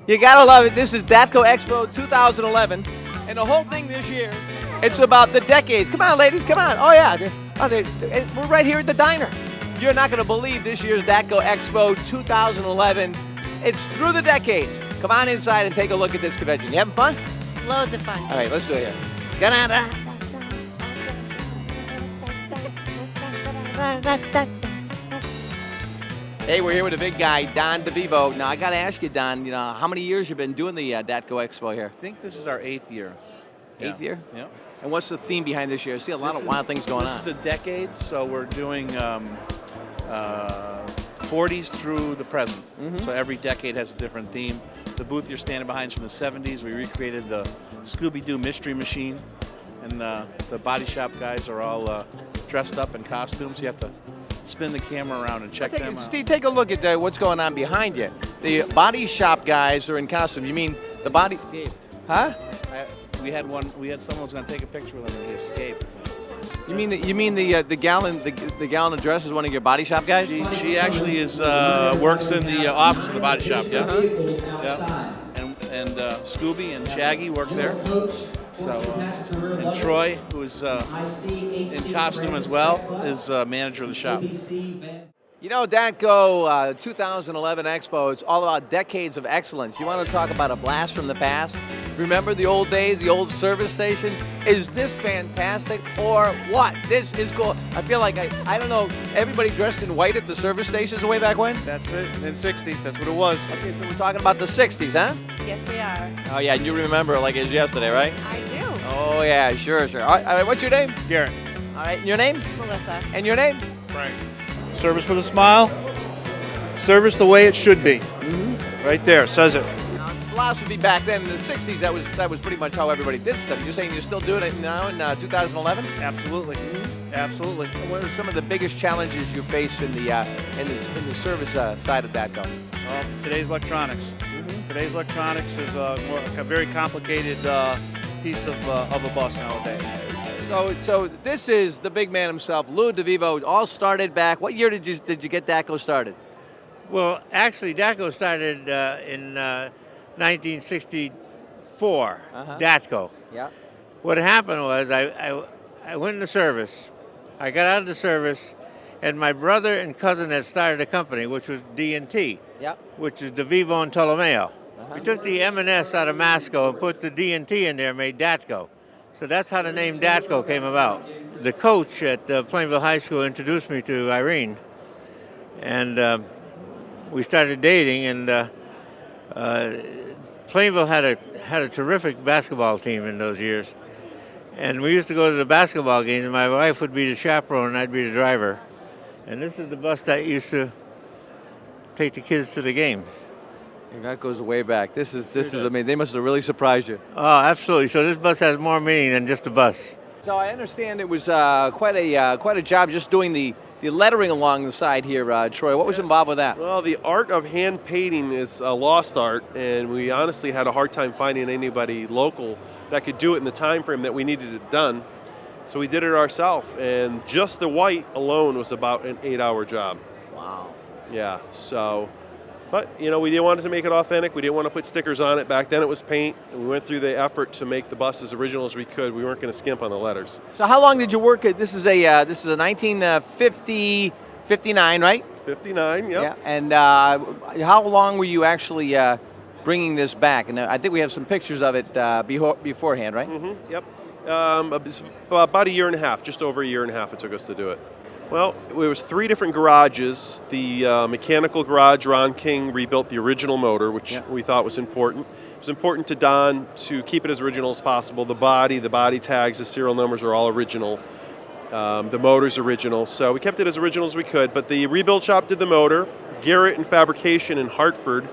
You gotta love it. This is Datco Expo 2011, and the whole thing this year, it's about the decades. Come on, ladies, come on. Oh yeah, we're right here at the diner. You're not gonna believe this year's Datco Expo 2011. It's through the decades. Come on inside and take a look at this convention. You having fun? Loads of fun. All right, let's do it here. Ga-da-da. Hey, we're here with a big guy, Don DeVivo. Now, I got to ask you, Don, how many years you've been doing the Datco Expo here? I think this is our 8th year. Eighth year? Yeah. And what's the theme behind this year? I see a lot of wild things going on. This is the decades, so we're doing 40s through the present. So every decade has a different theme. The booth you're standing behind is from the 70s. We recreated the Scooby-Doo Mystery Machine, and the body shop guys are all dressed up in costumes. You have to spin the camera around and check them out. Steve, take a look at what's going on behind you. The body shop guys are in costume. You mean the body? Escaped. Huh? We had someone who was going to take a picture with him, and he escaped. You mean the gal in the dress is one of your body shop guys? She actually works in the office of the body shop. Yeah. Yeah. And Scooby and Shaggy work there. So, and Troy, who's in costume as well, is manager of the shop. You know, Datco 2011 Expo, it's all about decades of excellence. You want to talk about a blast from the past? Remember the old days, the old service station? Is this fantastic or what? This is cool. I feel like, I don't know, everybody dressed in white at the service stations way back when? That's it, in the 60s, that's what it was. Okay, so we're talking about the 60s, huh? Yes, we are. Oh yeah, and you remember it like it was yesterday, right? I do. Oh yeah, sure. All right, what's your name? Garrett. All right, and your name? Melissa. And your name? Frank. Service with a smile. Service the way it should be. Right there, says it. Philosophy back then in the 60s, that was pretty much how everybody did stuff. You're saying you're still doing it now in 2011? Absolutely. Absolutely. And what are some of the biggest challenges you face in the service side of Datco? Today's electronics. Today's electronics is a very complicated piece of a bus nowadays. So this is the big man himself, Lou DeVivo. All started back. What year did you get Datco started? Well, actually, Datco started in 1964. Datco. Yeah. What happened was I went into service. I got out of the service, and my brother and cousin had started a company, which was D&T, which is DeVivo and Tolomeo. We took the M&S out of Masco and put the D&T in there, made Datco. So that's how the name Datco came about. The coach at Plainville High School introduced me to Irene, and we started dating. And Plainville had a terrific basketball team in those years, and we used to go to the basketball games. And my wife would be the chaperone, and I'd be the driver. And this is the bus that used to take the kids to the games. That goes way back. This is amazing. They must have really surprised you. Oh, absolutely. So this bus has more meaning than just a bus. So I understand it was quite a job just doing the lettering along the side here, Troy. What was involved with that? Well, the art of hand painting is a lost art, and we honestly had a hard time finding anybody local that could do it in the time frame that we needed it done. So we did it ourselves, and just the white alone was about an 8-hour job. Wow. Yeah, so, but we didn't want to make it authentic. We didn't want to put stickers on it. Back then it was paint, and we went through the effort to make the bus as original as we could. We weren't going to skimp on the letters. So how long did you work at? This is a 1959, right? 59, yep. Yeah. And how long were you actually bringing this back? And I think we have some pictures of it beforehand, right? Yep. About a year and a half, just over a year and a half it took us to do it. Well, it was 3 different garages. The mechanical garage, Ron King rebuilt the original motor, which we thought was important. It was important to Don to keep it as original as possible. The body tags, the serial numbers are all original. The motor's original, so we kept it as original as we could. But the rebuild shop did the motor. Garrett and Fabrication in Hartford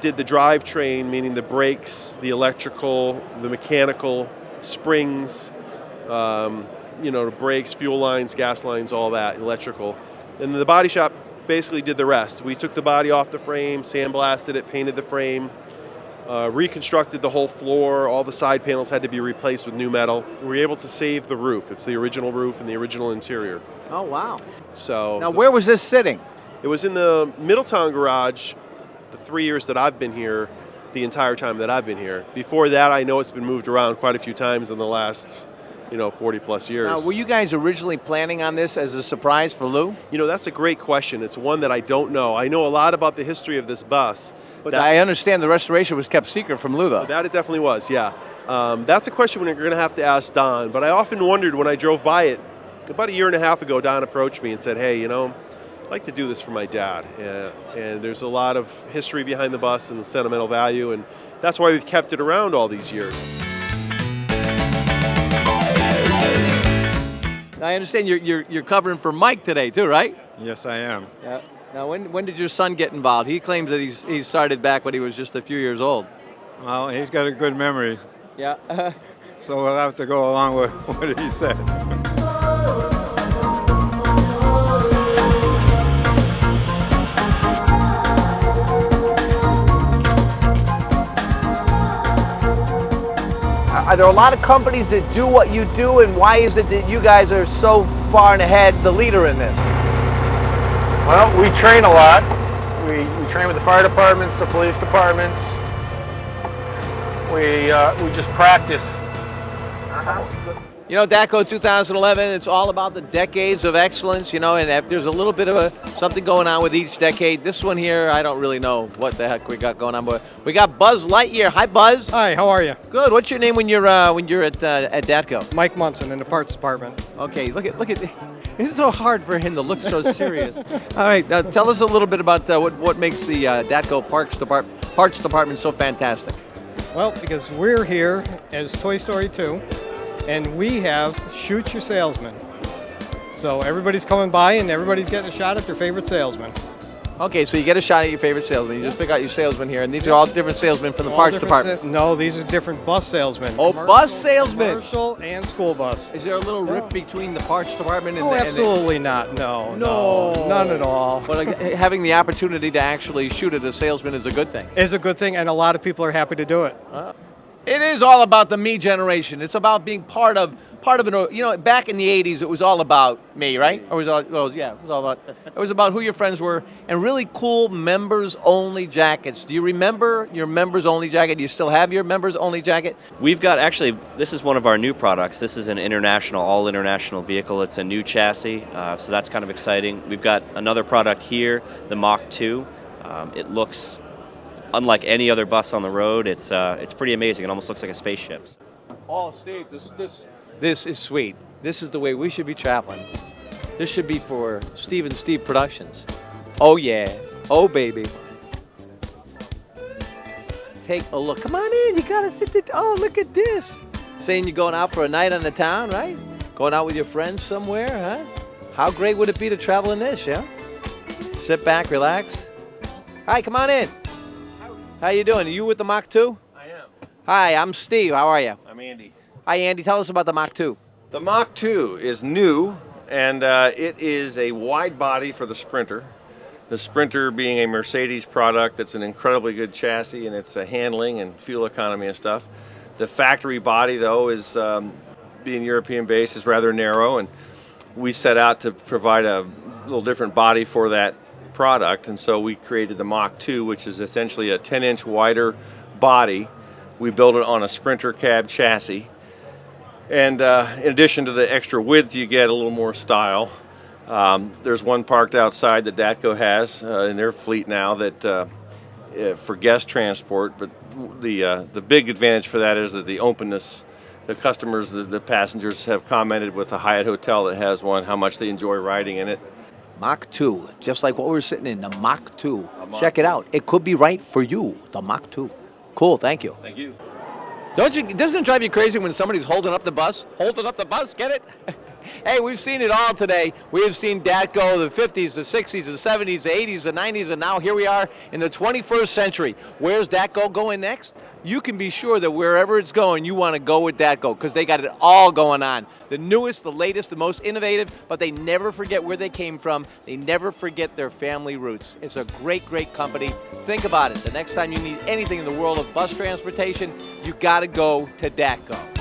did the drivetrain, meaning the brakes, the electrical, the mechanical, springs, the brakes, fuel lines, gas lines, all that, electrical. And the body shop basically did the rest. We took the body off the frame, sandblasted it, painted the frame, reconstructed the whole floor. All the side panels had to be replaced with new metal. We were able to save the roof. It's the original roof and the original interior. Oh, wow. So now, where was this sitting? It was in the Middletown garage the 3 years that I've been here. the entire time that I've been here. Before that, I know it's been moved around quite a few times in the last 40 plus years. Now, were you guys originally planning on this as a surprise for Lou? That's a great question. It's one that I don't know. I know a lot about the history of this bus. But I understand the restoration was kept secret from Lou, though. That it definitely was, yeah. That's a question we're going to have to ask Don. But I often wondered when I drove by it, about a year and a half ago, Don approached me and said, hey, I'd like to do this for my dad. And there's a lot of history behind the bus and the sentimental value, and that's why we've kept it around all these years. Now, I understand you're covering for Mike today, too, right? Yes, I am. Yeah. Now, when did your son get involved? He claims that he started back when he was just a few years old. Well, he's got a good memory, Yeah. so we'll have to go along with what he said. Are there a lot of companies that do what you do, and why is it that you guys are so far and ahead, the leader in this? Well, we train a lot. We train with the fire departments, the police departments. We just practice. Datco 2011, it's all about the decades of excellence, and if there's a little bit of something going on with each decade. This one here, I don't really know what the heck we got going on, but we got Buzz Lightyear. Hi, Buzz. Hi, how are you? Good. What's your name when you're at Datco? Mike Munson in the parts department. Okay, look at. It's so hard for him to look so serious. All right, now tell us a little bit about what makes the Datco parts department so fantastic. Well, because we're here as Toy Story 2, and we have Shoot Your Salesman. So everybody's coming by and everybody's getting a shot at their favorite salesman. Okay, so you get a shot at your favorite salesman. You just pick out your salesman here, and these are all different salesmen from the parts department. No, these are different bus salesmen. Oh, bus salesmen. Commercial and school bus. Is there a little rift between the parts department and absolutely not. No, none at all. But having the opportunity to actually shoot at a salesman is a good thing. It's a good thing, and a lot of people are happy to do it. It is all about the me generation. It's about being part of an. Back in the '80s, it was all about me, right? It was about who your friends were, and really cool members-only jackets. Do you remember your members-only jacket? Do you still have your members-only jacket? We've got this is one of our new products. This is an all international vehicle. It's a new chassis, so that's kind of exciting. We've got another product here, the Mach 2. It looks unlike any other bus on the road. It's pretty amazing. It almost looks like a spaceship. Oh, Steve, this is sweet. This is the way we should be traveling. This should be for Steve and Steve Productions. Oh yeah, oh baby. Take a look. Come on in. You gotta sit there. Oh, look at this. Saying you're going out for a night on the town, right? Going out with your friends somewhere, huh? How great would it be to travel in this, yeah? Sit back, relax. Hi, come on in. How you doing? Are you with the Mach 2? I am. Hi, I'm Steve. How are you? I'm Andy. Hi, Andy. Tell us about the Mach 2. The Mach 2 is new, and it is a wide body for the Sprinter. The Sprinter being a Mercedes product that's an incredibly good chassis, and it's handling and fuel economy and stuff. The factory body, though, is being European-based, is rather narrow, and we set out to provide a little different body for that product, and so we created the Mach 2, which is essentially a 10-inch wider body. We built it on a Sprinter cab chassis, and in addition to the extra width, you get a little more style. There's one parked outside that Datco has in their fleet now that for guest transport, but the big advantage for that is that the openness. The customers, the passengers have commented with the Hyatt Hotel that has one how much they enjoy riding in it. Mach 2, just like what we're sitting in, the Mach 2. Check it out. It could be right for you, the Mach 2. Cool, thank you. Thank you. Doesn't it drive you crazy when somebody's holding up the bus? Holding up the bus, get it? Hey, we've seen it all today. We have seen Datco, the 50s, the 60s, the 70s, the 80s, the 90s, and now here we are in the 21st century. Where's Datco going next? You can be sure that wherever it's going, you want to go with Datco because they got it all going on. The newest, the latest, the most innovative, but they never forget where they came from. They never forget their family roots. It's a great, great company. Think about it. The next time you need anything in the world of bus transportation, you got to go to Datco.